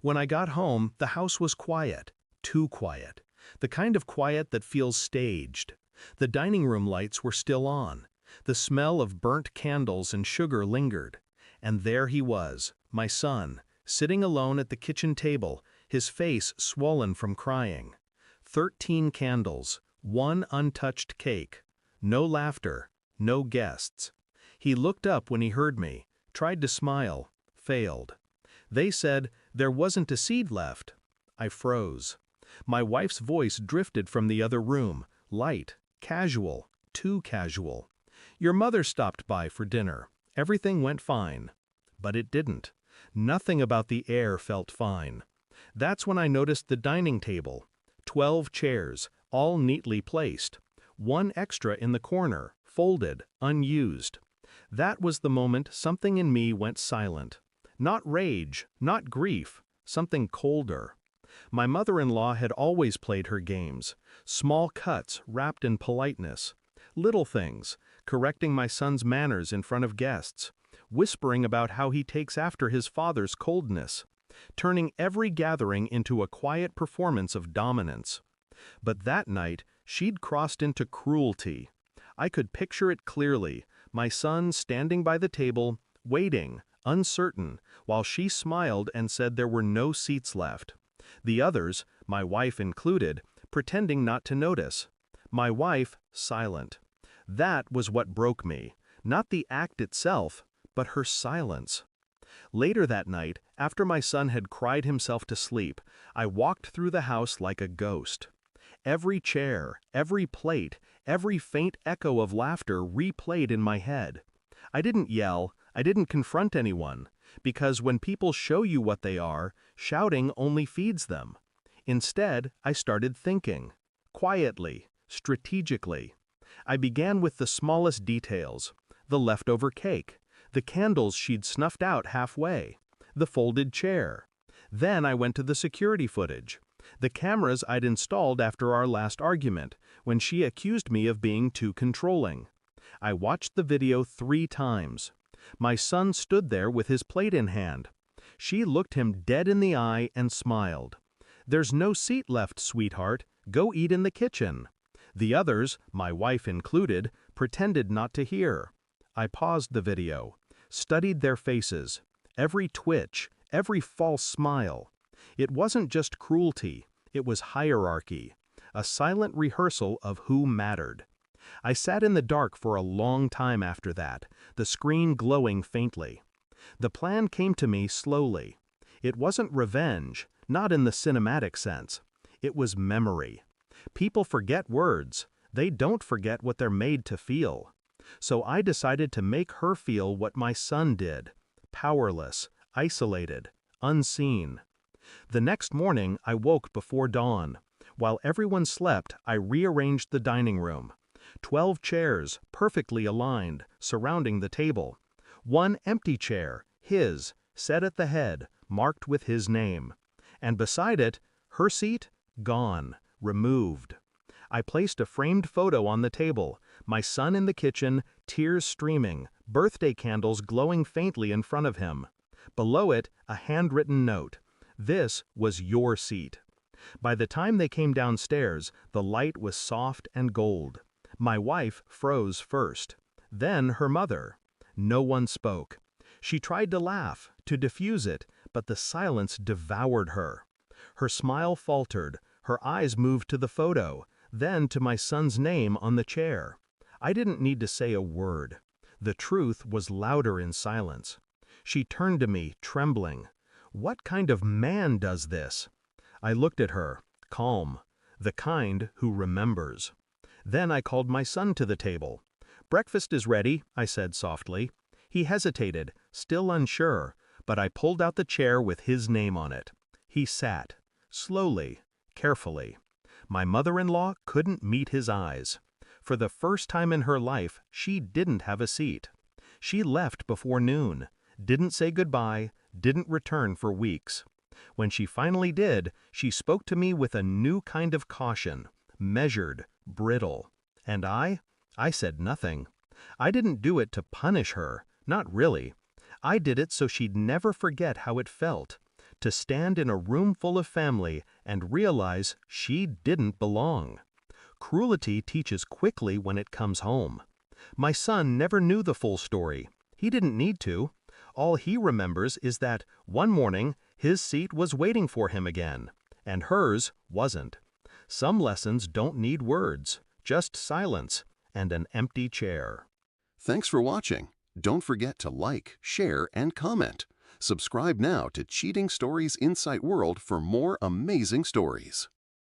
When I got home, the house was quiet. Too quiet. The kind of quiet that feels staged. The dining room lights were still on. The smell of burnt candles and sugar lingered. And there he was, my son, sitting alone at the kitchen table, his face swollen from crying. 13 candles, one untouched cake. No laughter, no guests. He looked up when he heard me, tried to smile, failed. They said there wasn't a seed left. I froze. My wife's voice drifted from the other room, light, casual, too casual. Your mother stopped by for dinner. Everything went fine. But it didn't. Nothing about the air felt fine. That's when I noticed the dining table. 12 chairs, all neatly placed. One extra in the corner, folded, unused. That was the moment something in me went silent. Not rage, not grief, something colder. My mother-in-law had always played her games, small cuts wrapped in politeness, little things, correcting my son's manners in front of guests, whispering about how he takes after his father's coldness, turning every gathering into a quiet performance of dominance. But that night, she'd crossed into cruelty. I could picture it clearly, my son standing by the table, waiting, uncertain, while she smiled and said there were no seats left. The others, my wife included, pretending not to notice. My wife, silent. That was what broke me, not the act itself, but her silence. Later that night, after my son had cried himself to sleep, I walked through the house like a ghost. Every chair, every plate, every faint echo of laughter replayed in my head. I didn't yell, I didn't confront anyone, because when people show you what they are, shouting only feeds them. Instead, I started thinking. Quietly, strategically. I began with the smallest details. The leftover cake. The candles she'd snuffed out halfway. The folded chair. Then I went to the security footage. The cameras I'd installed after our last argument, when she accused me of being too controlling. I watched the video 3 times. My son stood there with his plate in hand. She looked him dead in the eye and smiled. "There's no seat left, sweetheart. Go eat in the kitchen." The others, my wife included, pretended not to hear. I paused the video, studied their faces, every twitch, every false smile. It wasn't just cruelty, it was hierarchy, a silent rehearsal of who mattered. I sat in the dark for a long time after that, the screen glowing faintly. The plan came to me slowly. It wasn't revenge, not in the cinematic sense. It was memory. People forget words. They don't forget what they're made to feel. So I decided to make her feel what my son did. Powerless, isolated, unseen. The next morning, I woke before dawn. While everyone slept, I rearranged the dining room. 12 chairs, perfectly aligned, surrounding the table. One empty chair, his, set at the head, marked with his name. And beside it, her seat, gone, removed. I placed a framed photo on the table, my son in the kitchen, tears streaming, birthday candles glowing faintly in front of him. Below it, a handwritten note. This was your seat. By the time they came downstairs, the light was soft and gold. My wife froze first. Then her mother. No one spoke. She tried to laugh, to diffuse it, but the silence devoured her. Her smile faltered, her eyes moved to the photo, then to my son's name on the chair. I didn't need to say a word. The truth was louder in silence. She turned to me, trembling. What kind of man does this? I looked at her, calm, the kind who remembers. Then I called my son to the table. "Breakfast is ready," I said softly. He hesitated, still unsure, but I pulled out the chair with his name on it. He sat, slowly, carefully. My mother-in-law couldn't meet his eyes. For the first time in her life, she didn't have a seat. She left before noon, didn't say goodbye, didn't return for weeks. When she finally did, she spoke to me with a new kind of caution, measured, brittle. And I said nothing. I didn't do it to punish her, not really. I did it so she'd never forget how it felt, to stand in a room full of family and realize she didn't belong. Cruelty teaches quickly when it comes home. My son never knew the full story. He didn't need to. All he remembers is that one morning his seat was waiting for him again, and hers wasn't. Some lessons don't need words, just silence and an empty chair. Thanks for watching. Don't forget to like, share, and comment. Subscribe now to Cheating Stories Insight World for more amazing stories.